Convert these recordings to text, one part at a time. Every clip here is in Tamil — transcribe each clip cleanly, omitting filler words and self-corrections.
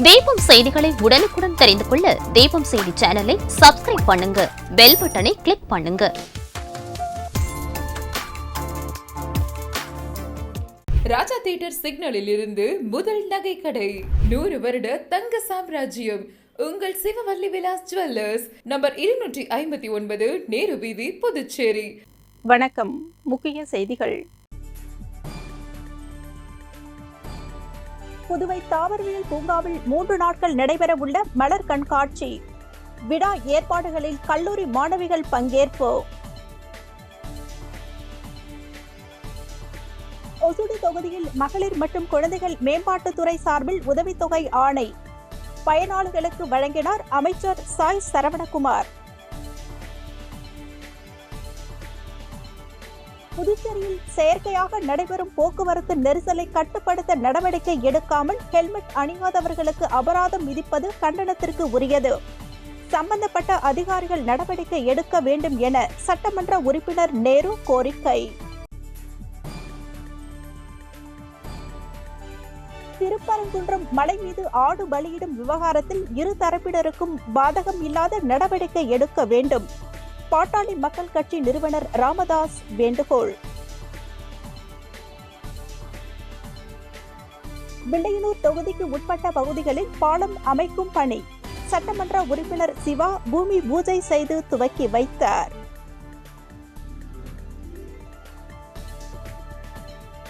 தீபம் செய்திகளை உடனுக்குடன் தெரிந்து கொள்ள தீபம் செய்தி சேனலை சப்ஸ்கிரைப் பண்ணுங்க, பெல் பட்டனை கிளிக் பண்ணுங்க. ராஜா தியேட்டர் சிக்னலில் இருந்து முதல் நகை கடை, 100 வருட தங்க சாம்ராஜ்யம் உங்கள் சிவவல்லி விலாஸ் ஜுவல்லர்ஸ், நம்பர் 259, நேரு வீதி, புதுச்சேரி. வணக்கம். முக்கிய செய்திகள். புதுவை தாவரவியல் பூங்காவில் 3 நாட்கள் நடைபெறவுள்ள மலர் கண்காட்சி. விழா ஏற்பாடுகளில் கல்லூரி மாணவிகள் பங்கேற்பு. ஒசூடு தொகுதியில் மகளிர் மற்றும் குழந்தைகள் மேம்பாட்டுத்துறை சார்பில் உதவித்தொகை ஆணை பயனாளிகளுக்கு வழங்கினார் அமைச்சர் சாய் சரவணகுமார். புதுச்சேரியில் செயற்கையாக நடைபெறும் போக்குவரத்து நெரிசலை கட்டுப்படுத்த நடவடிக்கை எடுக்காமல் ஹெல்மெட் அணியாதவர்களுக்கு அபராதம் விதிப்பது கண்டனத்திற்கு உரியது. சம்பந்தப்பட்ட அதிகாரிகள் நடவடிக்கை எடுக்க வேண்டும் என சட்டமன்ற உறுப்பினர் நேரு கோரிக்கை. திருப்பரங்குன்றம் மலை மீது ஆடு பலியிடும் விவகாரத்தில் இரு தரப்பினருக்கும் பாதகம் இல்லாத நடவடிக்கை எடுக்க வேண்டும். பாட்டாளி மக்கள் கட்சி நிறுவனர் ராமதாஸ் வேண்டுகோள். வில்லையனூர் தொகுதிக்கு உட்பட்ட பகுதிகளில் பாலம் அமைக்கும் பணி சட்டமன்ற உறுப்பினர் சிவா பூமி பூஜை செய்து துவக்கி வைத்தார்.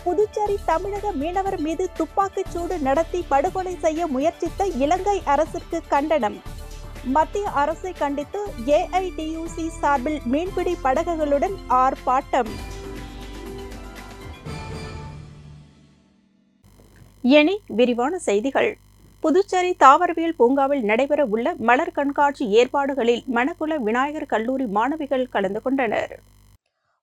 புதுச்சேரி தமிழக மீனவர் மீது துப்பாக்கிச் சூடு நடத்தி படுகொலை செய்ய முயற்சித்த இலங்கை அரசிற்கு கண்டனம். மத்திய அரசை கண்டித்து ஏஐடியூசி சார்பில் மீன்பிடி படகுகளுடன் ஆர்ப்பாட்டம். இனி விரிவான செய்திகள். புதுச்சேரி தாவரவியல் பூங்காவில் நடைபெற உள்ள மலர் கண்காட்சி ஏற்பாடுகளில் மணக்குள விநாயகர் கல்லூரி மாணவிகள் கலந்து கொண்டனர்.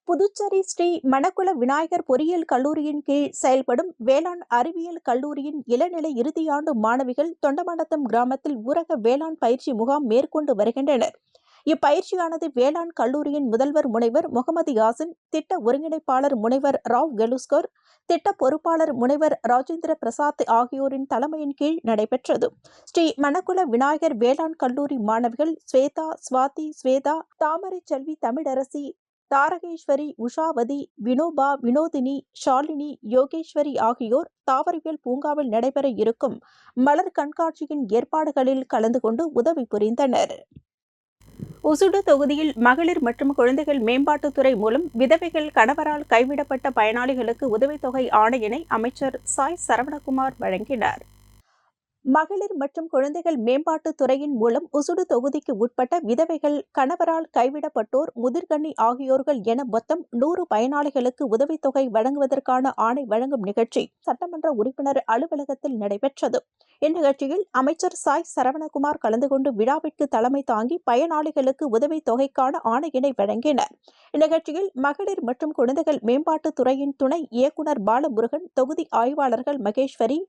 புதுச்சேரி ஸ்ரீ மணக்குள விநாயகர் பொறியியல் கல்லூரியின் கீழ் செயல்படும் வேளாண் அறிவியல் கல்லூரியின் இளநிலை இறுதியாண்டு மாணவிகள் தொண்டமண்டத்தம் கிராமத்தில் ஊரக வேளாண் பயிற்சி முகாம் மேற்கொண்டு வருகின்றனர். இப்பயிற்சியானது வேளாண் கல்லூரியின் முதல்வர் முனைவர் முகமது யாசின், திட்ட ஒருங்கிணைப்பாளர் முனைவர் ராவ் கெலுஸ்கர், திட்ட பொறுப்பாளர் முனைவர் ராஜேந்திர பிரசாத் ஆகியோரின் தலைமையின் கீழ் நடைபெற்றது. ஸ்ரீ மணக்குள விநாயகர் வேளாண் கல்லூரி மாணவிகள் ஸ்வேதா, ஸ்வாதி, ஸ்வேதா, தாமரை செல்வி, தமிழரசி, தாரகேஸ்வரி, உஷாவதி, வினோபா, வினோதினி, ஷாலினி, யோகேஸ்வரி ஆகியோர் தாவரவியல் பூங்காவில் நடைபெற இருக்கும் மலர் கண்காட்சியின் ஏற்பாடுகளில் கலந்து கொண்டு உதவி புரிந்தனர். ஒசூடு தொகுதியில் மகளிர் மற்றும் குழந்தைகள் மேம்பாட்டுத்துறை மூலம் விதவைகள் கணவரால் கைவிடப்பட்ட பயனாளிகளுக்கு உதவித்தொகை ஆணையினை அமைச்சர் சாய் சரவணகுமார் வழங்கினார். மகளிர் மற்றும் குழந்தைகள் மேம்பாட்டுத் துறையின் மூலம் ஒசூடு தொகுதிக்கு உட்பட்ட விதவைகள், கணவரால் கைவிடப்பட்டோர், முதிர்கன்னி ஆகியோர்கள் என மொத்தம் 100 பயனாளிகளுக்கு உதவித்தொகை வழங்குவதற்கான ஆணை வழங்கும் நிகழ்ச்சி சட்டமன்ற உறுப்பினர் அலுவலகத்தில் நடைபெற்றது. இந்நிகழ்ச்சியில் அமைச்சர் சாய் சரவணகுமார் கலந்து கொண்டு விழாவிற்கு தலைமை தாங்கி பயனாளிகளுக்கு உதவித்தொகைக்கான ஆணையினை வழங்கினார். இந்நிகழ்ச்சியில் மகளிர் மற்றும் குழந்தைகள் மேம்பாட்டுத் துறையின் துணை இயக்குநர் பாலமுருகன், தொகுதி ஆய்வாளர்கள் மகேஸ்வரி,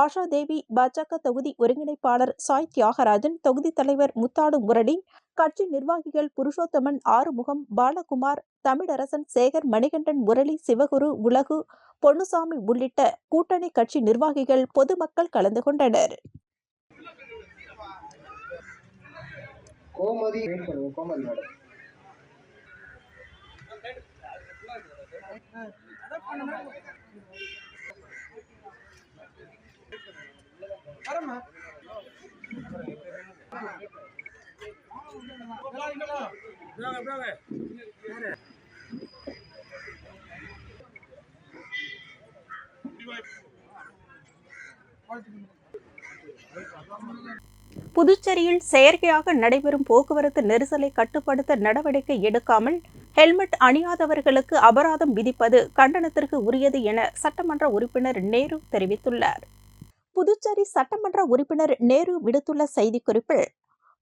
ஆஷா தேவி, பாஜக தொகுதி ஒருங்கிணைப்பாளர் சாய் தியாகராஜன், தொகுதி தலைவர் முத்தாடு முரளி, கட்சி நிர்வாகிகள் புருஷோத்தமன், ஆறுமுகம், பாலகுமார், தமிழரசன், சேகர், மணிகண்டன், முரளி, சிவகுரு, உலகு, பொன்னுசாமி உள்ளிட்ட கூட்டணி கட்சி நிர்வாகிகள், பொதுமக்கள் கலந்து கொண்டனர். புதுச்சேரியில் செயற்கையாக நடைபெறும் போக்குவரத்து நெரிசலை கட்டுப்படுத்த நடவடிக்கை எடுக்காமல் ஹெல்மெட் அணியாதவர்களுக்கு அபராதம் விதிப்பது கண்டனத்திற்கு உரியது என சட்டமன்ற உறுப்பினர் நேரு தெரிவித்துள்ளார். புதுச்சேரி சட்டமன்ற உறுப்பினர் நேரு விடுத்துள்ள செய்திக்குறிப்பில்,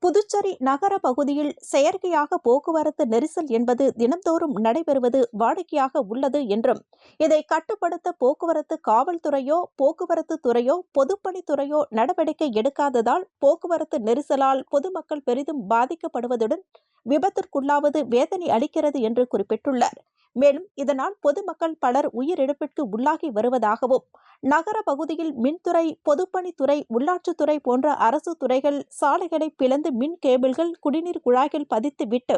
புதுச்சேரி நகர பகுதியில் செயற்கையாக போக்குவரத்து நெரிசல் என்பது தினந்தோறும் நடைபெறுவது வாடிக்கையாக உள்ளது என்றும், இதை கட்டுப்படுத்த போக்குவரத்து காவல்துறையோ போக்குவரத்து துறையோ பொதுப்பணித்துறையோ நடவடிக்கை எடுக்காததால் போக்குவரத்து நெரிசலால் பொதுமக்கள் பெரிதும் பாதிக்கப்படுவதுடன் விபத்திற்குள்ளாவது வேதனை அளிக்கிறது என்று குறிப்பிட்டுள்ளார். மேலும் இதனால் பொதுமக்கள் பலர் உயிரிழப்பிற்கு உள்ளாகி வருவதாகவும், நகர பகுதியில் மின்துறை, பொதுப்பணித்துறை, உள்ளாட்சித்துறை போன்ற அரசு துறைகள் சாலைகளை பிளந்து மின் கேபிள்கள், குடிநீர் குழாய்கள் பதித்து விட்டு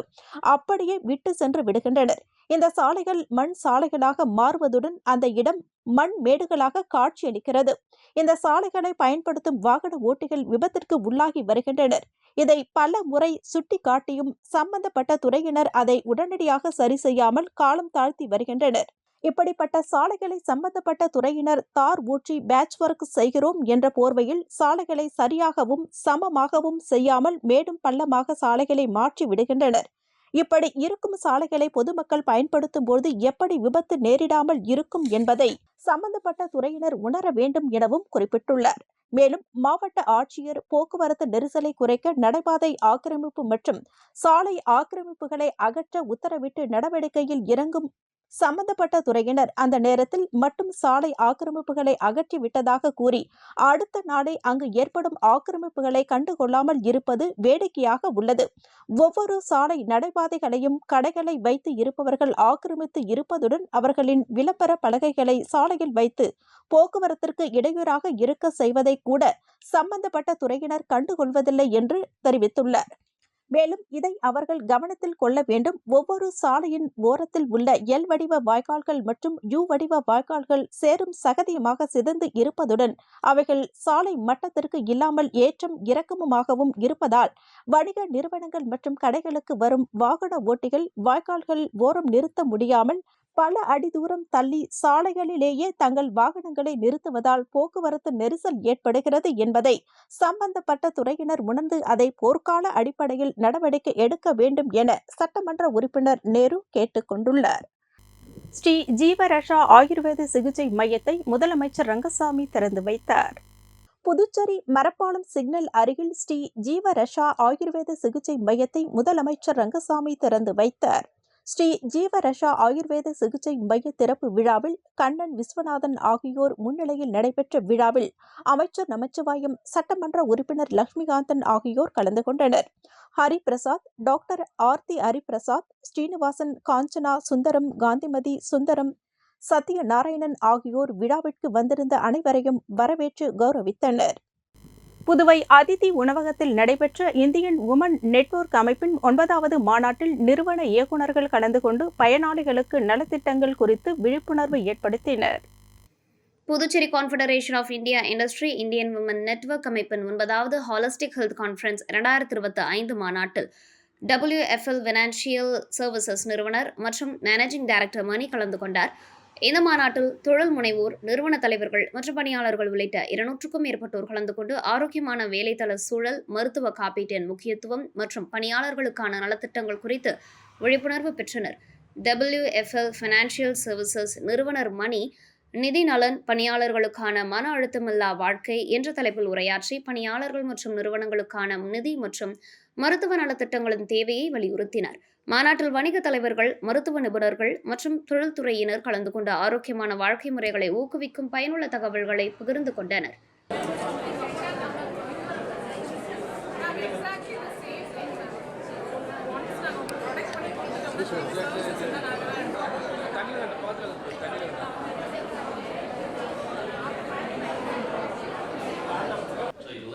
அப்படியே விட்டு சென்று விடுகின்றனர். இந்த சாலைகள் மண் சாலைகளாக மாறுவதுடன் அந்த இடம் மண் மேடுகளாக காட்சியளிக்கிறது. இந்த சாலைகளை பயன்படுத்தும் வாகன ஓட்டிகள் விபத்திற்கு உள்ளாகி வருகின்றனர். இதை பல முறை சுட்டிக்காட்டியும் சம்பந்தப்பட்ட துறையினர் அதை உடனடியாக சரி செய்யாமல் காலம் தாழ்த்தி வருகின்றனர். இப்படிப்பட்ட சாலைகளை சம்பந்தப்பட்ட துறையினர் தார் ஊற்றி பேட்ச் ஒர்க் செய்கிறோம் என்ற போர்வையில் சாலைகளை சரியாகவும் சமமாகவும் செய்யாமல் மேடும் பள்ளமாக சாலைகளை மாற்றி விடுகின்றனர். இப்படி இருக்கும் சாலைகளை பொதுமக்கள் பயன்படுத்தும் போது எப்படி விபத்து நேரிடாமல் இருக்கும் என்பதை சம்பந்தப்பட்ட துறையினர் உணர வேண்டும் எனவும் குறிப்பிட்டுள்ளார். மேலும் மாவட்ட ஆட்சியர் போக்குவரத்து நெரிசலை குறைக்க நடைபாதை ஆக்கிரமிப்பு மற்றும் சாலை ஆக்கிரமிப்புகளை அகற்ற உத்தரவிட்டு நடவடிக்கையில் இறங்கும் சம்பந்தப்பட்ட துறையினர் அந்த நேரத்தில் மட்டும் சாலை ஆக்கிரமிப்புகளை அகற்றிவிட்டதாக கூறி அடுத்த நாளே அங்கு ஏற்படும் ஆக்கிரமிப்புகளை கண்டுகொள்ளாமல் இருப்பது வேடிக்கையாக உள்ளது. ஒவ்வொரு சாலை நடைபாதைகளையும் கடைகளை வைத்து இருப்பவர்கள் ஆக்கிரமித்து இருப்பதுடன் அவர்களின் விளம்பர பலகைகளை சாலையில் வைத்து போக்குவரத்திற்கு இடையூறாக இருக்க செய்வதை கூட சம்பந்தப்பட்ட துறையினர் கண்டுகொள்வதில்லை என்று தெரிவித்துள்ளார். மேலும் இதை அவர்கள் கவனத்தில் கொள்ள வேண்டும். ஒவ்வொரு சாலையின் ஓரத்தில் உள்ள எல் வடிவ வாய்க்கால்கள் மற்றும் யூ வடிவ வாய்க்கால்கள் சேரும் சகதியமாக சிதைந்து இருப்பதுடன் அவைகள் சாலை மட்டத்திற்கு இல்லாமல் ஏற்றம் இறக்கமுமாகவும் இருப்பதால் வணிக நிறுவனங்கள் மற்றும் கடைகளுக்கு வரும் வாகன ஓட்டிகள் வாய்க்கால்கள் ஓரம் நிறுத்த முடியாமல் பல அடி தூரம் தள்ளி சாலைகளிலேயே தங்கள் வாகனங்களை நிறுத்துவதால் போக்குவரத்து நெரிசல் ஏற்படுகிறது என்பதை சம்பந்தப்பட்ட துறையினர் உணர்ந்து அதை போர்க்கால அடிப்படையில் நடவடிக்கை எடுக்க வேண்டும் என சட்டமன்ற உறுப்பினர் நேரு கேட்டுக் கொண்டுள்ளார். ஸ்ரீ ஜீவரஷா ஆயுர்வேத சிகிச்சை மையத்தை முதலமைச்சர் ரங்கசாமி திறந்து வைத்தார். புதுச்சேரி மரப்பாலம் சிக்னல் அருகில் ஸ்ரீ ஜீவரஷா ஆயுர்வேத சிகிச்சை மையத்தை முதலமைச்சர் ரங்கசாமி திறந்து வைத்தார். ஸ்ரீ ஜீவரஷா ஆயுர்வேத சிகிச்சை மைய திறப்பு விழாவில் கண்ணன் விஸ்வநாதன் ஆகியோர் முன்னிலையில் நடைபெற்ற விழாவில் அமைச்சர் நமச்சிவாயம், சட்டமன்ற உறுப்பினர் லட்சுமிகாந்தன் ஆகியோர் கலந்து கொண்டனர். ஹரிபிரசாத், டாக்டர் ஆர்த்தி ஹரிபிரசாத், ஸ்ரீனிவாசன், காஞ்சனா, சுந்தரம், காந்திமதி, சுந்தரம், சத்யநாராயணன் ஆகியோர் விழாவிற்கு வந்திருந்த அனைவரையும் வரவேற்று கௌரவித்தனர். புதுவை அதிதி உணவகத்தில் நடைபெற்ற இந்தியன் உமன் நெட்வொர்க் அமைப்பின் 9வது மாநாட்டில் நிறுவன இயக்குநர்கள் கலந்து கொண்டு பயனாளிகளுக்கு நலத்திட்டங்கள் குறித்து விழிப்புணர்வு ஏற்படுத்தினர். Puducherry confederation of India industry Indian women network அமைப்பின் 9வது ஹாலிஸ்டிக் ஹெல்த் கான்ஃபரன்ஸ் 2025 மாநாட்டில் WFL ஃபினான்ஷியல் சர்வீசஸ் நிறுவனர் மற்றும் மேனேஜிங் டைரக்டர் மணி கலந்து கொண்டார். இந்த மாநாட்டில் தொழில் முனைவோர், நிறுவன தலைவர்கள் மற்றும் பணியாளர்கள் உள்ளிட்ட 200க்கும் மேற்பட்டோர் கலந்து கொண்டு ஆரோக்கியமான வேலைத்தள சூழல், மருத்துவ காப்பீட்டின் முக்கியத்துவம் மற்றும் பணியாளர்களுக்கான நலத்திட்டங்கள் குறித்து விழிப்புணர்வு பெற்றனர். WFL ஃபினான்ஷியல் சர்வீசஸ் நிறுவனர் மணி நிதி நலன், பணியாளர்களுக்கான மன அழுத்தமில்லா வாழ்க்கை என்ற தலைப்பில் உரையாற்றி பணியாளர்கள் மற்றும் நிறுவனங்களுக்கான நிதி மற்றும் மருத்துவ நலத்திட்டங்களின் தேவையை வலியுறுத்தினார். மாநாட்டில் வணிக தலைவர்கள், மருத்துவ நிபுணர்கள் மற்றும் தொழில்துறையினர் கலந்து கொண்ட ஆரோக்கியமான வாழ்க்கை முறைகளை ஊக்குவிக்கும் பயனுள்ள தகவல்களை பகிர்ந்து கொண்டனர்.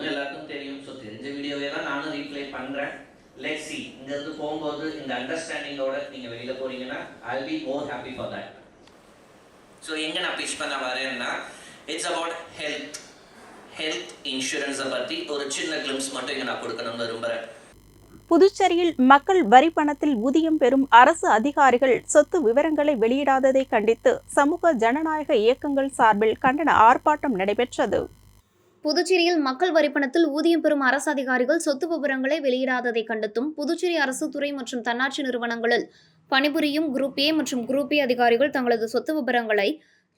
எல்லாருக்கும் தெரியும். ஸோ தெரிஞ்ச வீடியோவே தான் நானும் ரீப்ளே பண்ணுறேன். லெட்ஸ் see, இங்கேருந்து போகும்போது இந்த அண்டர்ஸ்டாண்டிங்கோட நீங்கள் வெளியில் போகிறீங்கன்னா I will be more happy for that. So எங்கே நான் பிச் பண்ண வரேன்னா, இட்ஸ் அபவுட் ஹெல்த் இன்சூரன்ஸை பற்றி ஒரு சின்ன கிளிம்ஸ் மட்டும் இங்கே நான் கொடுக்கணும்னு விரும்புகிறேன். புதுச்சேரியில் மக்கள் வரி பணத்தில் ஊதியம் பெறும் அரசு அதிகாரிகள் சொத்து விவரங்களை வெளியிடாததை கண்டித்து சமூக ஜனநாயக இயக்கங்கள் சார்பில் கண்டன ஆர்ப்பாட்டம் நடைபெற்றது. புதுச்சேரியில் மக்கள் வரிப்பணத்தில் ஊதியம் பெறும் அரசு அதிகாரிகள் சொத்து விவரங்களை வெளியிடாததை கண்டித்தும், புதுச்சேரி அரசு துறை மற்றும் தன்னாட்சி நிறுவனங்களில் பணிபுரியும் குரூப் ஏ மற்றும் குரூப் பி அதிகாரிகள் தங்களது சொத்து விவரங்களை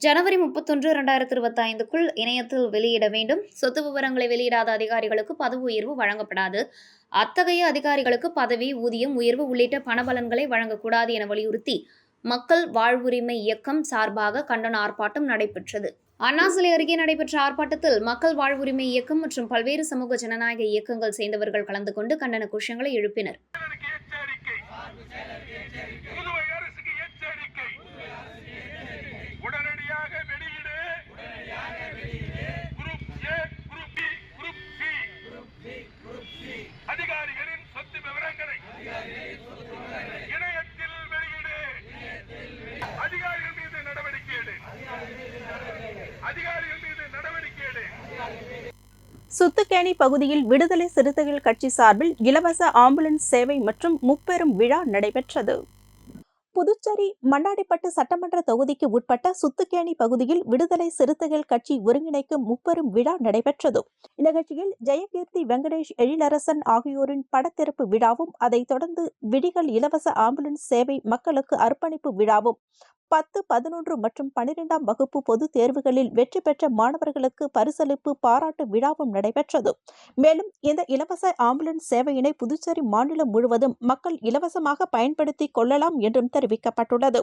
ஜனவரி 31, 2025க்குள் இணையத்தில் வெளியிட வேண்டும். சொத்து விவரங்களை வெளியிடாத அதிகாரிகளுக்கு பதவி உயர்வு வழங்கப்படாது. அத்தகைய அதிகாரிகளுக்கு பதவி, ஊதியம் உயர்வு உள்ளிட்ட பணபலன்களை வழங்கக்கூடாது என வலியுறுத்தி மக்கள் வாழ்வுரிமை இயக்கம் சார்பாக கண்டன ஆர்ப்பாட்டம் நடைபெற்றது. அண்ணாசிலை அருகே நடைபெற்ற ஆர்ப்பாட்டத்தில் மக்கள் வாழ்வுரிமை இயக்கம் மற்றும் பல்வேறு சமூக ஜனநாயக இயக்கங்கள் சேர்ந்தவர்கள் கலந்து கொண்டு கண்டன கோஷங்களை எழுப்பினர். புதுவை அரசுக்கு எச்சரிக்கை. உடனடியாக வெளியிடு group A, group B, group C அதிகாரிகளின் சொத்து விவரங்களை இணையத்தில் வெளியிடு. அதிகாரிகள் மீது நடவடிக்கை எடு. அதிகாரிகள் மீது நடவடிக்கை எடு. சுத்துக்கேணி பகுதியில் விடுதலை சிறுத்தைகள் கட்சி சார்பில் இலவச ஆம்புலன்ஸ் சேவை மற்றும் முப்பெரும் விழா நடைபெற்றது. புதுச்சேரி மண்ணாடிப்பட்டு சட்டமன்ற தொகுதிக்கு உட்பட்ட சுத்துக்கேணி பகுதியில் விடுதலை சிறுத்தைகள் கட்சி ஒருங்கிணைக்கும் முப்பெரும் விழா நடைபெற்றது. இந்நிகழ்ச்சியில் ஜெயகீர்த்தி, வெங்கடேஷ், எழிலரசன் ஆகியோரின் படத்திறப்பு விழாவும், அதைத் தொடர்ந்து விடிகள் இலவச ஆம்புலன்ஸ் சேவை மக்களுக்கு அர்ப்பணிப்பு விழாவும், 10, 11 மற்றும் 12ஆம் வகுப்பு பொதுத் தேர்வுகளில் வெற்றி பெற்ற மாணவர்களுக்கு பரிசளிப்பு பாராட்டு விழாவும் நடைபெற்றது. மேலும் இந்த இலவச ஆம்புலன்ஸ் சேவையினை புதுச்சேரி மாநிலம் முழுவதும் மக்கள் இலவசமாக பயன்படுத்திக் கொள்ளலாம் என்றும் தெரிவிக்கப்பட்டுள்ளது.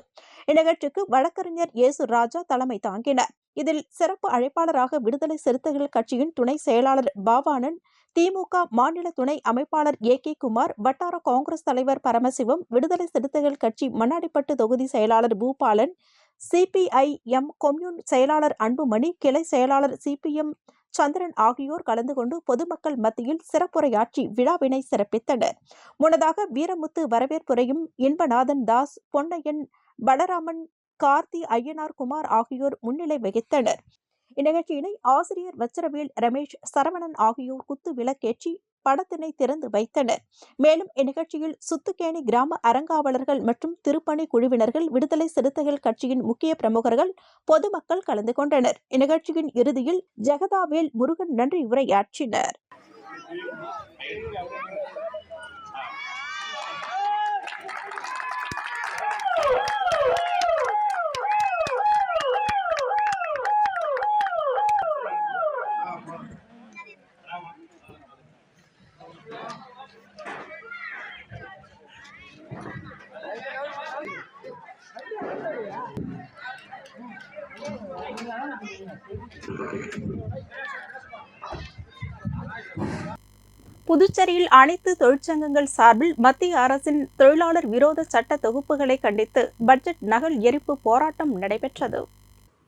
இந்நிகழ்ச்சிக்கு வழக்கறிஞர் இயேசு ராஜா தலைமை தாங்கினார். இதில் சிறப்பு அழைப்பாளராக விடுதலை சிறுத்தைகள் கட்சியின் துணை செயலாளர் பாபானன், திமுக மாநில துணை அமைப்பாளர் AK குமார், வட்டார காங்கிரஸ் தலைவர் பரமசிவம், விடுதலை சிறுத்தைகள் கட்சி மண்ணாடிப்பட்டு தொகுதி செயலாளர் பூபாலன், CPIM கொம்யூன் செயலாளர் அன்புமணி, கிளை செயலாளர் CPM சந்திரன் ஆகியோர் கலந்து கொண்டு பொதுமக்கள் மத்தியில் சிறப்புரையாற்றி விழாவினை சிறப்பித்தனர். முன்னதாக வீரமுத்து வரவேற்புரையும், இன்பநாதன் தாஸ், பொன்னையன், பலராமன், கார்த்தி, ஐயனார், குமார் ஆகியோர் முன்னிலை வகித்தனர். இந்நிகழ்ச்சியினை ஆசிரியர் வச்சிரவேல், ரமேஷ், சரவணன் ஆகியோர் குத்து விளக்கேற்றி படத்தினை திறந்து வைத்தனர். மேலும் இந்நிகழ்ச்சியில் சுத்துக்கேணி கிராம அறங்காவலர்கள் மற்றும் திருப்பணி குழுவினர்கள், விடுதலை சிறுத்தைகள் கட்சியின் முக்கிய பிரமுகர்கள், பொதுமக்கள் கலந்து கொண்டனர். இந்நிகழ்ச்சியின் இறுதியில் ஜெகதாவேல் முருகன் நன்றி உரையாற்றினர். புதுச்சேரியில் அனைத்து தொழிற்சங்கங்கள் சார்பில் மத்திய அரசின் தொழிலாளர் விரோத சட்ட தொகுப்புகளை கண்டித்து பட்ஜெட் நகல் எரிப்பு போராட்டம் நடைபெற்றது.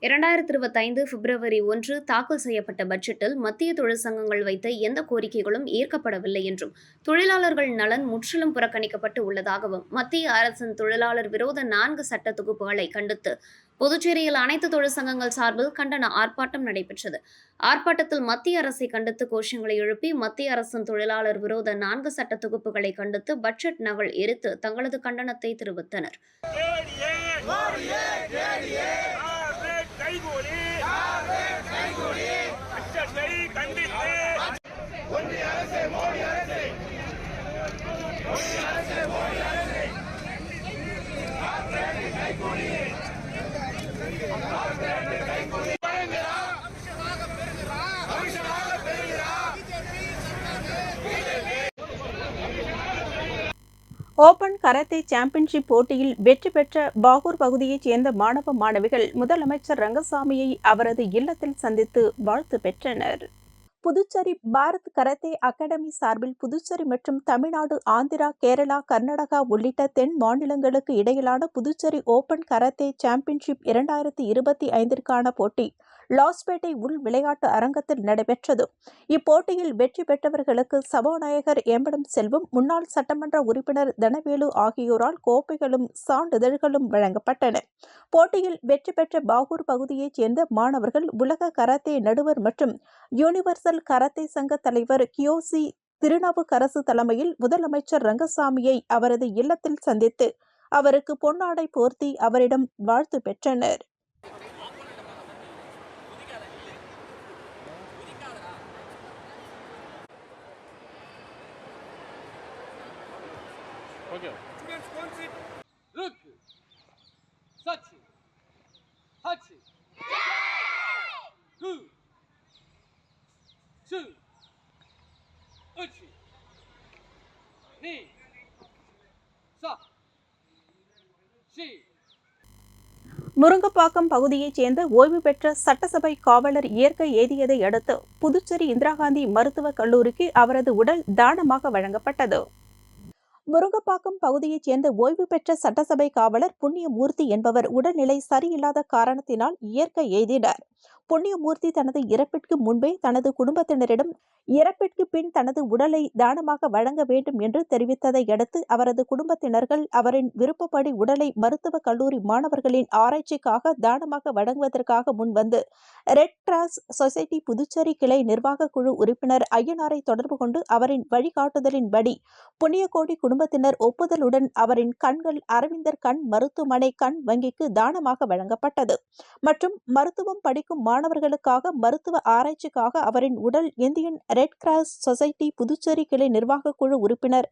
2025 பிப்ரவரி 1 தாக்கல் செய்யப்பட்ட பட்ஜெட்டில் மத்திய தொழிற்சங்கங்கள் வைத்த எந்த கோரிக்கைகளும் ஏற்கப்படவில்லை என்றும், தொழிலாளர்கள் நலன் முற்றிலும் புறக்கணிக்கப்பட்டு உள்ளதாகவும், மத்திய அரசின் தொழிலாளர் விரோத 4 சட்ட தொகுப்புகளை கண்டித்து புதுச்சேரியில் அனைத்து தொழிற்சங்கங்கள் சார்பில் கண்டன ஆர்ப்பாட்டம் நடைபெற்றது. ஆர்ப்பாட்டத்தில் மத்திய அரசை கண்டித்து கோஷங்களை எழுப்பி மத்திய அரசின் தொழிலாளர் விரோத 4 சட்ட தொகுப்புகளை கண்டித்து பட்ஜெட் நகல் எரித்து தங்களது கண்டனத்தை தெரிவித்தனர். ஓபன் கராத்தே சாம்பியன்ஷிப் போட்டியில் வெற்றி பெற்ற பாகூர் பகுதியைச் சேர்ந்த மாணவ மாணவிகள் முதலமைச்சர் ரங்கசாமியை அவரது இல்லத்தில் சந்தித்து வாழ்த்து பெற்றனர். புதுச்சேரி பாரத் கராத்தே அகாடமி சார்பில் புதுச்சேரி மற்றும் தமிழ்நாடு, ஆந்திரா, கேரளா, கர்நாடகா உள்ளிட்ட தென் மாநிலங்களுக்கு இடையிலான புதுச்சேரி ஓபன் கராத்தே சாம்பியன்ஷிப் 2025ற்கான போட்டி லாஸ்பேட்டை உள் விளையாட்டு அரங்கத்தில் நடைபெற்றது. இப்போட்டியில் வெற்றி பெற்றவர்களுக்கு சபாநாயகர் ஏம்பலம் செல்வம், முன்னாள் சட்டமன்ற உறுப்பினர் தனவேலு ஆகியோரால் கோப்பைகளும் சான்றிதழ்களும் வழங்கப்பட்டன. போட்டியில் வெற்றி பெற்ற பாகூர் பகுதியைச் சேர்ந்த மாணவர்கள் உலக கராத்தே நடுவர் மற்றும் யூனிவர்சல் கராத்தே சங்க தலைவர் கியோசி திருநாவுக்கரசு தலைமையில் முதலமைச்சர் ரங்கசாமியை அவரது இல்லத்தில் சந்தித்து அவருக்கு பொன்னாடை போர்த்தி அவரிடம் வாழ்த்து பெற்றனர். முருங்கப்பாக்கம் பகுதியைச் சேர்ந்த ஓய்வு பெற்ற சட்டசபை காவலர் இயற்கை எய்தியதை அடுத்து புதுச்சேரி இந்திரா காந்தி மருத்துவக் கல்லூரிக்கு அவரது உடல் தானமாக வழங்கப்பட்டது. முருங்கப்பாக்கம் பகுதியைச் சேர்ந்த ஓய்வு பெற்ற சட்டசபை காவலர் புண்ணியமூர்த்தி என்பவர் உடல்நிலை சரியில்லாத காரணத்தினால் இயற்கை எய்தினார். புண்ணியமூர்த்தி தனது இறப்பிற்கு முன்பே தனது குடும்பத்தினரிடம் இறப்பிற்கு பின் தனது உடலை தானமாக வழங்க வேண்டும் என்று தெரிவித்ததை அடுத்து அவரது குடும்பத்தினர்கள் அவரின் விருப்பப்படி உடலை மருத்துவக் கல்லூரி மாணவர்களின் ஆராய்ச்சிக்காக தானமாக வழங்குவதற்காக முன்வந்து ரெட் கிராஸ் சொசைட்டி புதுச்சேரி கிளை நிர்வாக குழு உறுப்பினர் ஐயனாரை தொடர்பு கொண்டு அவரின் வழிகாட்டுதலின்படி புண்ணியகோடி குடும்பத்தினர் ஒப்புதலுடன் அவரின் கண்கள் அரவிந்தர் கண் மருத்துவமனை கண் வங்கிக்கு தானமாக வழங்கப்பட்டது மற்றும் மருத்துவம் படிக்கும் மாணவர்களுக்காக மருத்துவ ஆராய்ச்சிக்காக அவரின் உடல் Indian red cross society Puducherry கிளை நிர்வாக குழு உறுப்பினர்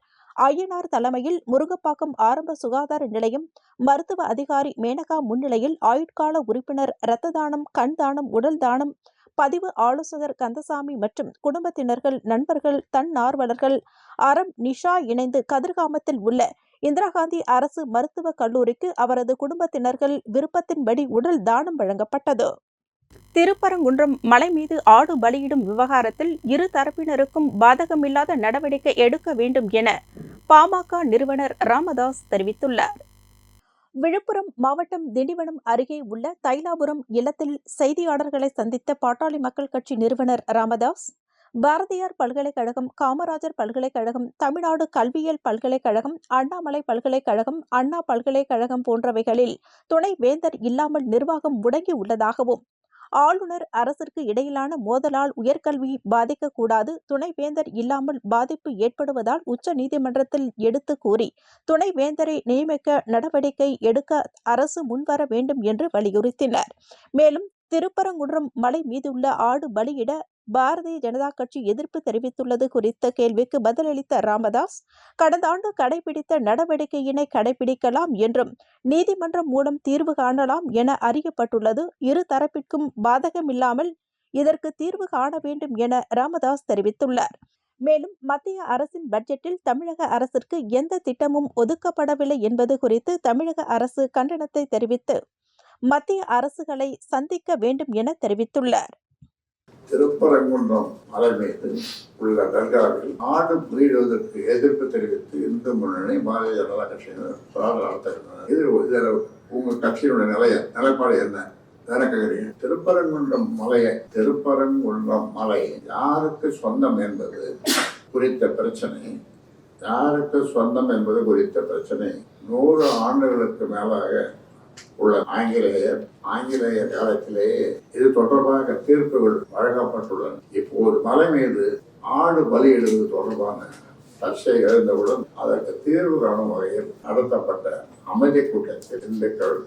ஐயனார் தலைமையில் முருங்கப்பாக்கம் ஆரம்ப சுகாதார நிலையம் மருத்துவ அதிகாரி மேனகா முன்னிலையில் ஆயுட்கால உறுப்பினர் இரத்த தானம் கண் தானம் உடல் தானம் பதிவு ஆலோசகர் கந்தசாமி மற்றும் குடும்பத்தினர்கள் நண்பர்கள் தன்னார்வலர்கள் அறம் நிஷா இணைந்து கதிர்காமத்தில் உள்ள இந்திரா காந்தி அரசு மருத்துவக் கல்லூரிக்கு அவரது குடும்பத்தினர்கள் விருப்பத்தின்படி உடல் தானம் வழங்கப்பட்டது. திருப்பரங்குன்றம் மலை மீது ஆடு பலியிடும் விவகாரத்தில் இரு தரப்பினருக்கும் பாதகமில்லாத நடவடிக்கை எடுக்க வேண்டும் என பாமக நிறுவனர் ராமதாஸ் தெரிவித்துள்ளார். விழுப்புரம் மாவட்டம் திண்டிவனம் அருகே உள்ள தைலாபுரம் இல்லத்தில் செய்தியாளர்களை சந்தித்த பாட்டாளி மக்கள் கட்சி நிறுவனர் ராமதாஸ், பாரதியார் பல்கலைக்கழகம், காமராஜர் பல்கலைக்கழகம், தமிழ்நாடு கல்வியியல் பல்கலைக்கழகம், அண்ணாமலை பல்கலைக்கழகம், அண்ணா பல்கலைக்கழகம் போன்றவைகளில் துணை வேந்தர் இல்லாமல் நிர்வாகம் முடங்கி உள்ளதாகவும், ஆளுநர் அரசிற்கு இடையிலான மோதலால் உயர்கல்வி பாதிக்கக்கூடாது, துணை வேந்தர் இல்லாமல் பாதிப்பு ஏற்படுவதால் உச்ச நீதிமன்றத்தில் எடுத்து கூறி துணை வேந்தரை நியமிக்க நடவடிக்கை எடுக்க அரசு முன்வர வேண்டும் என்று வலியுறுத்தினர். மேலும் திருப்பரங்குன்றம் மலை மீதுள்ள ஆடு பலியிட பாரதிய ஜனதா கட்சி எதிர்ப்பு தெரிவித்துள்ளது குறித்த கேள்விக்கு பதிலளித்த ராமதாஸ், கடந்த ஆண்டு கடைபிடித்த நடவடிக்கையினை கடைபிடிக்கலாம் என்றும் நீதிமன்றம் மூலம் தீர்வு காணலாம் என அறியப்பட்டுள்ளது. இரு தரப்பிற்கும் பாதகமில்லாமல் இதற்கு தீர்வு காண வேண்டும் என ராமதாஸ் தெரிவித்துள்ளார். மேலும் மத்திய அரசின் பட்ஜெட்டில் தமிழக அரசிற்கு எந்த திட்டமும் ஒதுக்கப்படவில்லை என்பது குறித்து தமிழக அரசு கண்டனத்தை தெரிவித்து மத்திய அரசுகளை சந்திக்க வேண்டும் என தெரிவித்துள்ளார். திருப்பரங்குன்றம் மலை மீது உள்ள தர்காவில் ஆடு பலியிடுவதற்கு எதிர்ப்பு தெரிவித்து இந்து முன்னணி பாரதிய ஜனதா கட்சியினர் நடத்துகின்றனர். இதில் உங்க கட்சியினுடைய நிலைப்பாடு என்ன கேட்கிறீங்க? திருப்பரங்குன்றம் மலை யாருக்கு சொந்தம் என்பது குறித்த பிரச்சனை 100 ஆண்டுகளுக்கு மேலாக உள்ள ஆங்கிலேய காலத்திலேயே இது தொடர்பாக தீர்ப்புகள் வழங்கப்பட்டுள்ளன. இப்போது மலை மீது ஆடு பலியிடுவது தொடர்பான சர்ச்சைகள் இருந்தவுடன் அதற்கு தீர்வு காணும் வகையில் நடத்தப்பட்ட அமைதி கூட்டத்தில் இந்துக்கள்,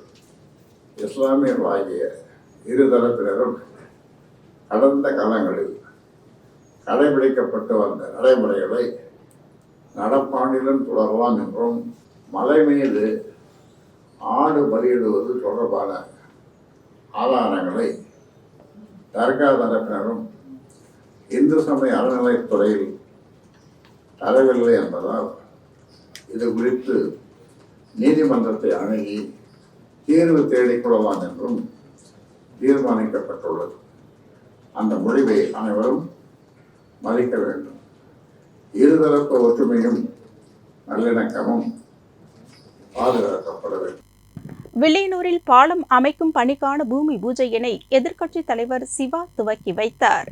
இஸ்லாமியர்கள் ஆகிய இருதரப்பினரும் கடந்த காலங்களில் கடைபிடிக்கப்பட்டு வந்த நடைமுறைகளை நடப்பாண்டிலும் தொடரலாம் என்றும், மலை மீது ஆடு பலியிடுவது தொடர்பான ஆதாரங்களை தர்கா தரப்பினரும் இந்து சமய அறநிலைத்துறையில் தரவில்லை என்பதால் இது குறித்து நீதிமன்றத்தை அணுகி தீர்வு தேடிக்கொள்ளலாம் என்றும் தீர்மானிக்கப்பட்டுள்ளது. அந்த முடிவை அனைவரும் மதிக்க வேண்டும். இருதரப்பு ஒற்றுமையும் நல்லிணக்கமும் பாதுகாக்கப்பட வேண்டும். வில்லியனூரில் பாலம் அமைக்கும் பணிக்கான பூமி பூஜையினை எதிர்க்கட்சித் தலைவர் சிவா துவக்கி வைத்தார்.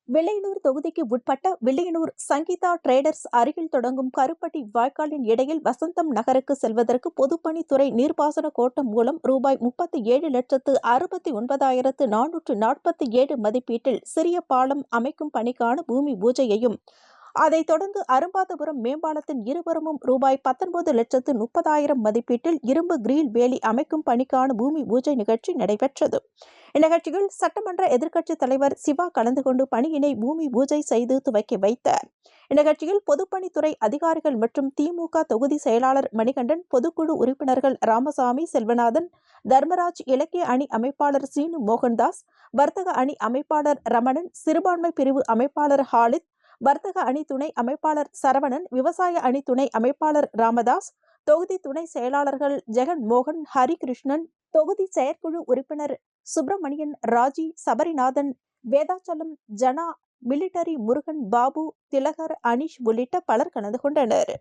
வில்லியனூர் தொகுதிக்கு உட்பட்ட வில்லியனூர் சங்கீதா டிரேடர்ஸ் அருகில் தொடங்கும் கருப்பட்டி வாய்க்காலின் இடையில் வசந்தம் நகருக்கு செல்வதற்கு பொதுப்பணித்துறை நீர்ப்பாசன கோட்டம் மூலம் ரூபாய் 37,69,447 மதிப்பீட்டில் சிறிய பாலம் அமைக்கும் பணிக்கான பூமி பூஜையையும், அதைத் தொடர்ந்து அரும்பாதபுரம் மேம்பாலத்தின் இருபுறமும் ரூபாய் 19,30,000 மதிப்பீட்டில் இரும்பு கிரீல் வேலி அமைக்கும் பணிக்கான பூமி பூஜை நிகழ்ச்சி நடைபெற்றது. இந்நிகழ்ச்சியில் சட்டமன்ற எதிர்க்கட்சித் தலைவர் சிவா கலந்து கொண்டு பணியினை பூமி பூஜை செய்து துவக்கி வைத்தார். இந்நிகழ்ச்சியில் பொதுப்பணித்துறை அதிகாரிகள் மற்றும் திமுக தொகுதி செயலாளர் மணிகண்டன், பொதுக்குழு உறுப்பினர்கள் ராமசாமி, செல்வநாதன், தர்மராஜ், இலக்கிய அணி அமைப்பாளர் சீனு மோகன்தாஸ், வர்த்தக அணி அமைப்பாளர் ரமணன், சிறுபான்மை பிரிவு அமைப்பாளர் ஹாலித், வர்த்தக அணி துணை அமைப்பாளர் சரவணன், விவசாய அணி துணை அமைப்பாளர் ராமதாஸ், தொகுதி துணை செயலாளர்கள் ஜெகன் மோகன், ஹரிகிருஷ்ணன், தொகுதி செயற்குழு உறுப்பினர் சுப்பிரமணியன், ராஜி, சபரிநாதன், வேதாச்சலம், ஜனா, மிலிட்டரி முருகன், பாபு, திலகர், அனீஷ் உள்ளிட்ட பலர் கலந்து கொண்டனர்.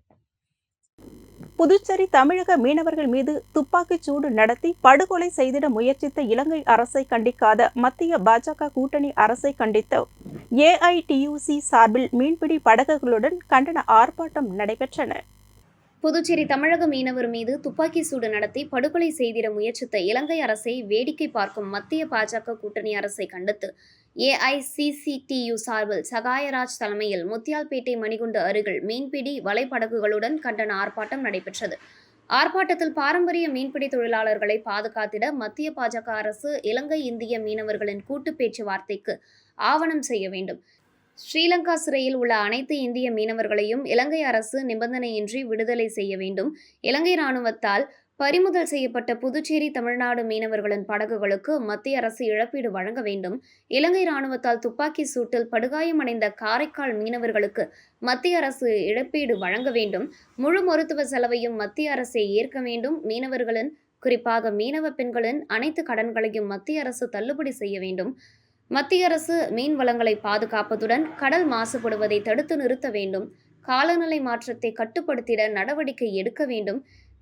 புதுச்சேரி தமிழக மீனவர்கள் மீது துப்பாக்கிச் சூடு நடத்தி படுகொலை செய்திட முயற்சித்த இலங்கை அரசை கண்டிக்காத மத்திய பாஜக கூட்டணி அரசை கண்டித்து ஏஐடியூசி சார்பில் மீன்பிடி படகுகளுடன் கண்டன ஆர்ப்பாட்டம் நடைபெற்றன. புதுச்சேரி தமிழக மீனவர் மீது துப்பாக்கி சூடு நடத்தி படுகொலை செய்திட முயற்சித்த இலங்கை அரசை வேடிக்கை பார்க்கும் மத்திய பாஜக கூட்டணி அரசை கண்டித்து ஏஐசிசிடியு சார்பில் சகாயராஜ் தலைமையில் முத்தியால்பேட்டை மணிகுண்டு அருகில் மீன்பிடி வலைப்படகுகளுடன் கண்டன ஆர்ப்பாட்டம் நடைபெற்றது. ஆர்ப்பாட்டத்தில் பாரம்பரிய மீன்பிடி தொழிலாளர்களை பாதுகாத்திட மத்திய பாஜக அரசு இலங்கை இந்திய மீனவர்களின் கூட்டு பேச்சுவார்த்தைக்கு ஆவணம் செய்ய வேண்டும். ஸ்ரீலங்கா சிறையில் உள்ள அனைத்து இந்திய மீனவர்களையும் இலங்கை அரசு நிபந்தனையின்றி விடுதலை செய்ய வேண்டும். இலங்கை இராணுவத்தால் பறிமுதல் செய்யப்பட்ட புதுச்சேரி தமிழ்நாடு மீனவர்களின் படகுகளுக்கு மத்திய அரசு இழப்பீடு வழங்க வேண்டும். இலங்கை இராணுவத்தால் துப்பாக்கி சூட்டில் படுகாயமடைந்த காரைக்கால் மீனவர்களுக்கு மத்திய அரசு இழப்பீடு வழங்க வேண்டும். முழு மருத்துவ செலவையும் மத்திய அரசே ஏற்க வேண்டும். மீனவர்களின், குறிப்பாக மீனவ பெண்களின் அனைத்து கடன்களையும் மத்திய அரசு தள்ளுபடி செய்ய வேண்டும். மத்திய அரசு மீன் வளங்களை பாதுகாப்பதுடன் கடல் மாசுபடுவதை தடுத்து நிறுத்த வேண்டும். காலநிலை மாற்றத்தை கட்டுப்படுத்திட நடவடிக்கை எடுக்க வேண்டும்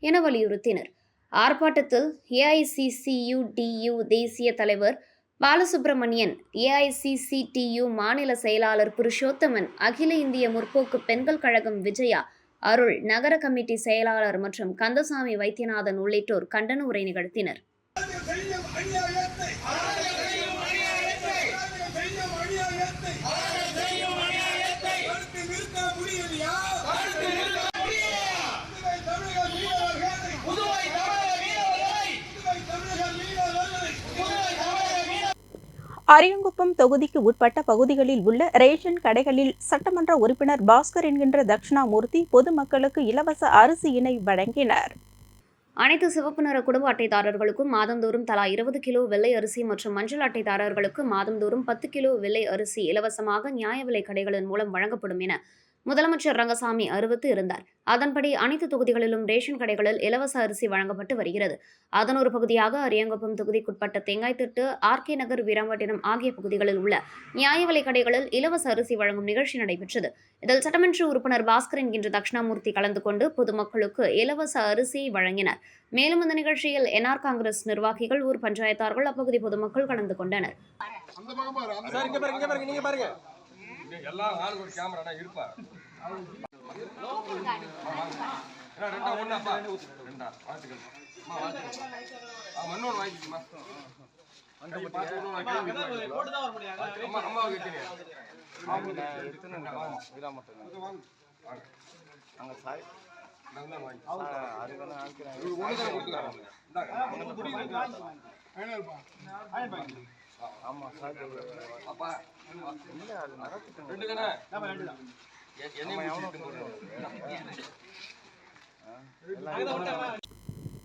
என வலியுறுத்தினர். ஆர்ப்பாட்டத்தில் ஏஐசிசியுடியு தேசிய தலைவர் பாலசுப்ரமணியன், ஏஐசிசிடியு மாநில செயலாளர் புருஷோத்தமன், அகில இந்திய முற்போக்கு பெண்கள் கழகம் விஜயா, அருள், நகர கமிட்டி செயலாளர் மற்றும் கந்தசாமி வைத்தியநாதன் உள்ளிட்டோர் கண்டன உரை நிகழ்த்தினர். அரியாங்குப்பம் தொகுதிக்கு உட்பட்ட பகுதிகளில் உள்ள ரேஷன் கடைகளில் சட்டமன்ற உறுப்பினர் பாஸ்கர் என்கின்ற தட்சிணாமூர்த்தி பொதுமக்களுக்கு இலவச அரிசியினை வழங்கினர். அனைத்து சிவப்பு நிற குடும்ப அட்டைதாரர்களுக்கும் மாதந்தோறும் தலா 20 கிலோ வெள்ளை அரிசி மற்றும் மஞ்சள் அட்டைதாரர்களுக்கு மாதந்தோறும் 10 கிலோ வெள்ளை அரிசி இலவசமாக நியாய விலை கடைகளின் மூலம் வழங்கப்படும் என முதலமைச்சர் ரங்கசாமி அறிவித்து இருந்தார். அதன்படி அனைத்து தொகுதிகளிலும் ரேஷன் கடைகளில் இலவச அரிசி வழங்கப்பட்டு வருகிறது. அதன் ஒரு பகுதியாக அரியாங்குப்பம் தொகுதிக்குட்பட்ட தேங்காய்த்திட்டு, ஆர்கே நகர், வீராம்பட்டினம் ஆகிய பகுதிகளில் உள்ள நியாய விலை கடைகளில் இலவச அரிசி வழங்கும் நிகழ்ச்சி நடைபெற்றது. இதில் சட்டமன்ற உறுப்பினர் பாஸ்கர் என்கின்ற தட்சிணாமூர்த்தி கலந்து கொண்டு பொதுமக்களுக்கு இலவச அரிசியை வழங்கினர். மேலும் இந்த நிகழ்ச்சியில் என்ஆர் காங்கிரஸ் நிர்வாகிகள், ஊர் பஞ்சாயத்தார்கள், அப்பகுதி பொதுமக்கள் கலந்து கொண்டனர். எல்லாம் ஆளுக்கு ஒரு கேமரா இருப்பா. ரெண்டா ஒண்ணாப்பா ரெண்டா வாழ்த்துக்கள். மண்ணோடு வாங்கிக்குமா அம்மா கேட்கிறேன்.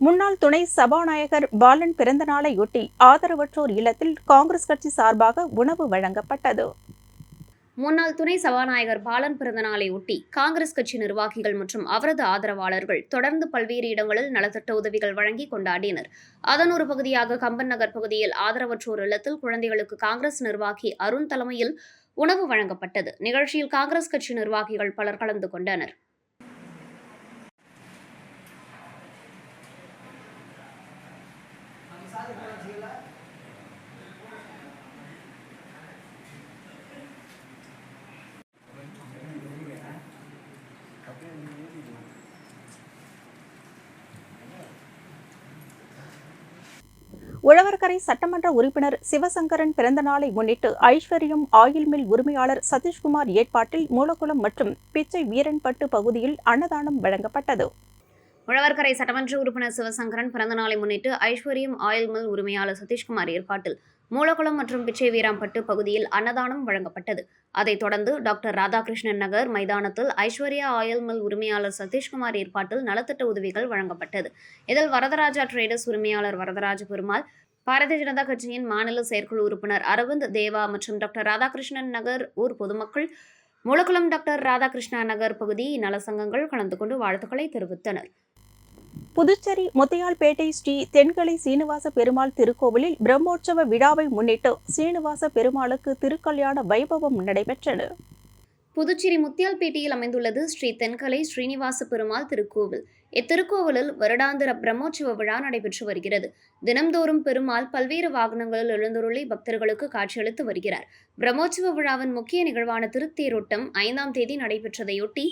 முன்னாள் துணை சபாநாயகர் பாலன் பிறந்த நாளையொட்டி ஆதரவற்றோர் இல்லத்தில் காங்கிரஸ் கட்சி சார்பாக உணவு வழங்கப்பட்டது. முன்னாள் துணை சபாநாயகர் பாலன் பிறந்த நாளை ஒட்டி காங்கிரஸ் கட்சி நிர்வாகிகள் மற்றும் அவரது ஆதரவாளர்கள் தொடர்ந்து பல்வேறு இடங்களில் நலத்திட்ட உதவிகள் வழங்கி கொண்டாடினர். அதன் ஒரு பகுதியாக கம்பன் நகர் பகுதியில் ஆதரவற்றோர் இல்லத்தில் குழந்தைகளுக்கு காங்கிரஸ் நிர்வாகி அருண் தலைமையில் உணவு வழங்கப்பட்டது. நிகழ்ச்சியில் காங்கிரஸ் கட்சி நிர்வாகிகள் பலர் கலந்து கொண்டனர். உழவர்கரை சட்டமன்ற உறுப்பினர் சிவசங்கரன் பிறந்த நாளை முன்னிட்டு ஐஸ்வர்யம் ஆயில் மில் உரிமையாளர் சதீஷ்குமார் ஏற்பாட்டில் மூலக்குளம் மற்றும் பிச்சை வீரன்பட்டு பகுதியில் அன்னதானம் வழங்கப்பட்டது. உழவர்கரை சட்டமன்ற உறுப்பினர் சிவசங்கரன் பிறந்த நாளை முன்னிட்டு ஐஸ்வர்யம் ஆயில் மில் உரிமையாளர் சதீஷ்குமார் ஏற்பாட்டில் மூலக்குளம் மற்றும் பிச்சை வீராம்பட்டு பகுதியில் அன்னதானம் வழங்கப்பட்டது. அதைத் தொடர்ந்து டாக்டர் ராதாகிருஷ்ணன் நகர் மைதானத்தில் ஐஸ்வர்யா ஆயில் மில் உரிமையாளர் சதீஷ்குமார் ஏற்பாட்டில் நலத்திட்ட உதவிகள் வழங்கப்பட்டது. இதில் வரதராஜா டிரேடர்ஸ் உரிமையாளர் வரதராஜ பெருமாள், பாரதிய ஜனதா கட்சியின் மாநில செயற்குழு உறுப்பினர் அரவிந்த் தேவா மற்றும் டாக்டர் ராதாகிருஷ்ணன் நகர் ஊர் பொதுமக்கள், மூலக்குளம் டாக்டர் ராதாகிருஷ்ணா நகர் பகுதி நல சங்கங்கள் கலந்து கொண்டு வாழ்த்துக்களை தெரிவித்தனர். புதுச்சேரி முத்தையால்பேட்டை ஸ்ரீ தென்கலை சீனிவாச பெருமாள் திருக்கோவிலில் பிரம்மோற்சவ விழாவை முன்னிட்டு சீனிவாச பெருமாளுக்கு திருக்கல்யாண வைபவம் நடைபெற்றது. புதுச்சேரி முத்தியால்பேட்டையில் அமைந்துள்ளது ஸ்ரீ தென்கலை ஸ்ரீனிவாச பெருமாள் திருக்கோவில். இத்திருக்கோவிலில் வருடாந்திர பிரம்மோற்சவ விழா நடைபெற்று வருகிறது. தினம்தோறும் பெருமாள் பல்வேறு வாகனங்களில் எழுந்தருளி பக்தர்களுக்கு காட்சியளித்து வருகிறார். பிரம்மோற்சவ விழாவின் முக்கிய நிகழ்வான திருத்தேரோட்டம் 5ஆம் தேதி நடைபெற்றதையொட்டி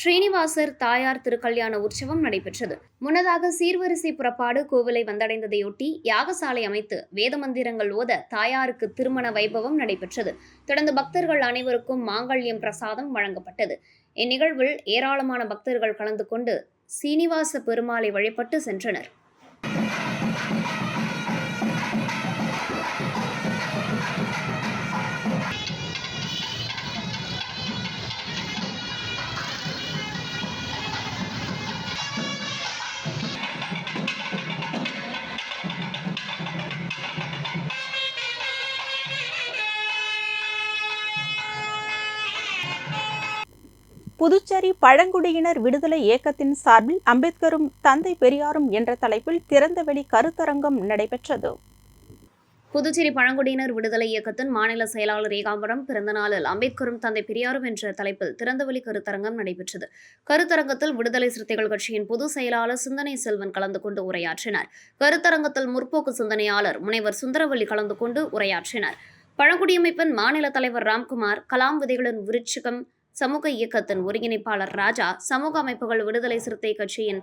ஸ்ரீனிவாசர் தாயார் திருக்கல்யாண உற்சவம் நடைபெற்றது. முன்னதாக சீர்வரிசை புறப்பாடு கோவிலை வந்தடைந்ததையொட்டி யாகசாலை அமைத்து வேத மந்திரங்கள் ஓத தாயாருக்கு திருமண வைபவம் நடைபெற்றது. தொடர்ந்து பக்தர்கள் அனைவருக்கும் மாங்கல்யம் பிரசாதம் வழங்கப்பட்டது. இந்நிகழ்வில் ஏராளமான பக்தர்கள் கலந்து கொண்டு சீனிவாச பெருமாளை வழிபட்டு சென்றனர். புதுச்சேரி பழங்குடியினர் விடுதலை இயக்கத்தின் சார்பில் அம்பேத்கரும் தந்தை பெரியாரும் என்ற தலைப்பில் திறந்தவெளி கருத்தரங்கம் நடைபெற்றது. புதுச்சேரி பழங்குடியினர் விடுதலை இயக்கத்தின் மாநில செயலாளர் ஏகாம்பரம் பிறந்த நாளில் அம்பேத்கரும் தந்தை பெரியாரும் என்ற தலைப்பில் திறந்தவெளி கருத்தரங்கம் நடைபெற்றது. கருத்தரங்கத்தில் விடுதலை சிறுத்தைகள் கட்சியின் பொதுச் செயலாளர் சிந்தனை செல்வன் கலந்து கொண்டு உரையாற்றினார். கருத்தரங்கத்தில் முற்போக்கு சிந்தனையாளர் முனைவர் சுந்தரவல்லி கலந்து கொண்டு உரையாற்றினார். பழங்குடியமைப்பின் மாநில தலைவர் ராம்குமார், கலாம் விதைகளின் விருட்சிகம் சமூக இயக்கத்தின் ஒருங்கிணைப்பாளர் ராஜா, சமூக அமைப்புகள், விடுதலை சிறுத்தை கட்சியின்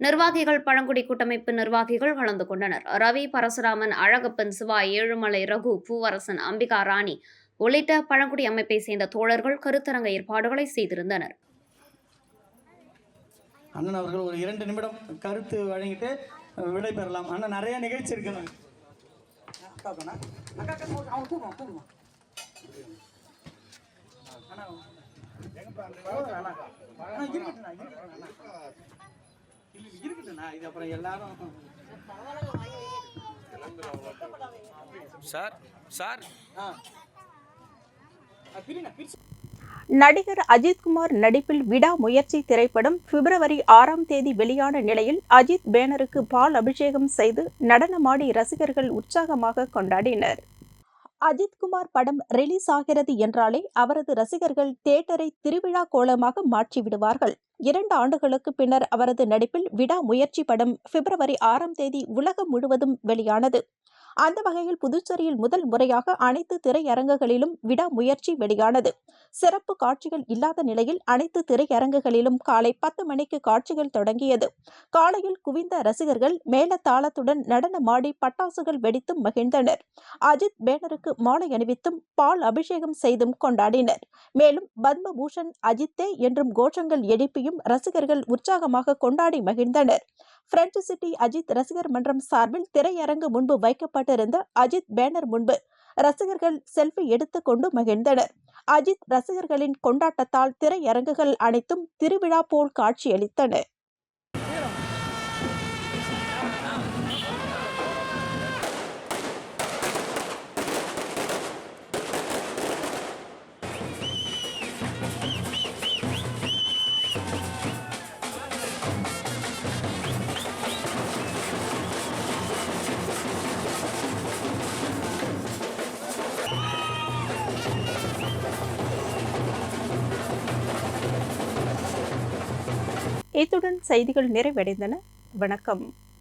நிர்வாகிகள், பழங்குடி கூட்டமைப்பு நிர்வாகிகள் கலந்து கொண்டனர். ரவி, பரசுராமன், அழகப்பன், சிவா, ஏழுமலை, ரகு, பூவரசன், அம்பிகா ராணி உள்ளிட்ட பழங்குடி அமைப்பை சேர்ந்த தோழர்கள் கருத்தரங்க ஏற்பாடுகளை செய்திருந்தனர். அண்ணன் அவர்கள் ஒரு 2 நிமிடம் கருத்து வழங்கிட்டு விடை பெறலாம். அண்ணன் நிறைய நிகழ்ச்சி இருக்குங்க. இது அப்புறம் எல்லாரும் நடிகர் அஜித்குமார் நடிப்பில் விடாமுயற்சி திரைப்படம் பிப்ரவரி 6ஆம் தேதி வெளியான நிலையில் அஜித் பேனருக்கு பால் அபிஷேகம் செய்து நடனமாடி ரசிகர்கள் உற்சாகமாக கொண்டாடினர். அஜித்குமார் படம் ரிலீஸ் ஆகிறது என்றாலே அவரது ரசிகர்கள் தியேட்டரை திருவிழா கோலமாக மாற்றிவிடுவார்கள். 2 ஆண்டுகளுக்கு பின்னர் அவரது நடிப்பில் விடாமுயற்சி படம் பிப்ரவரி 6ஆம் தேதி உலகம் முழுவதும் வெளியானது. அந்த வகையில் புதுச்சேரியில் முதல் முறையாக அனைத்து திரையரங்குகளிலும் விடாமுயற்சி வெளியானது. சிறப்பு காட்சிகள் இல்லாத நிலையில் அனைத்து திரையரங்குகளிலும் காலை 10 மணிக்கு காட்சிகள் தொடங்கியது. காலையில் குவிந்த ரசிகர்கள் மேளதாளத்துடன் நடனமாடி பட்டாசுகள் வெடித்தும் மகிழ்ந்தனர். அஜித் பேனருக்கு மாலை அணிவித்தும் பால் அபிஷேகம் செய்தும் கொண்டாடினர். மேலும் பத்மபூஷன் அஜித்தே என்றும் கோஷங்கள் எழுப்பியும் ரசிகர்கள் உற்சாகமாக கொண்டாடி மகிழ்ந்தனர். பிரெஞ்ச் சிட்டி அஜித் ரசிகர் மன்றம் சார்பில் திரையரங்கு முன்பு வைக்கப்பட்டிருந்த அஜித் பேனர் முன்பு ரசிகர்கள் செல்ஃபி எடுத்துக் கொண்டு மகிழ்ந்தனர். அஜித் ரசிகர்களின் கொண்டாட்டத்தால் திரையரங்குகள் அனைத்தும் திருவிழா போல் காட்சியளித்தன. இத்துடன் செய்திகள் நிறைவடைந்தன. வணக்கம்.